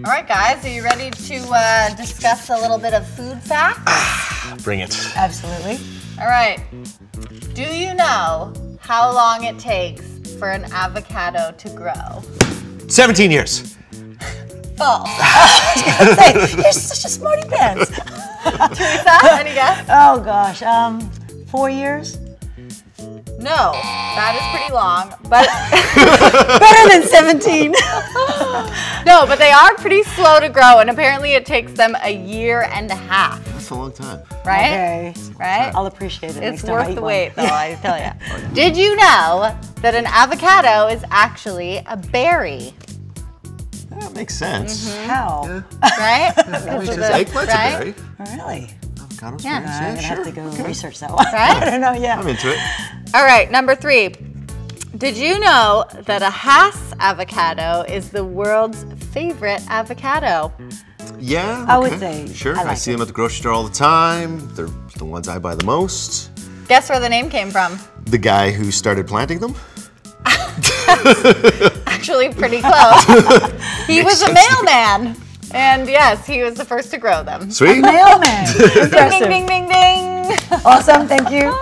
All right, guys, are you ready to discuss a little bit of food facts? Bring it. Absolutely. All right. Do you know how long it takes for an avocado to grow? 17 years. False. You're such a smarty pants. Teresa, any guess? Oh gosh, 4 years? No, that is pretty long, but Better than 17. no, but they are pretty slow to grow, and apparently it takes them a year and a half, That's a long time. right? Okay. Right? I'll appreciate it. It's next time I worth eat the one. wait, though, I tell you. Did you know that an avocado is actually a berry? That makes sense. How? Right? That makes sense. Eggplant's right? a berry. Really? Avocado's Yeah. berries. I'm gonna sure. have to go research that one. Right? I don't know. Yeah. I'm into it. All right, number 3. Did you know that a Hass avocado is the world's favorite avocado? Yeah, I would okay. say Sure, I I like see it. them at the grocery store all the time. They're the ones I buy the most. Guess where the name came from? The guy who started planting them? Actually, pretty close. He was a mailman. And yes, he was the first to grow them. Sweet. Mailman. Ding, Impressive. ding, ding, ding, ding. Awesome. Thank you.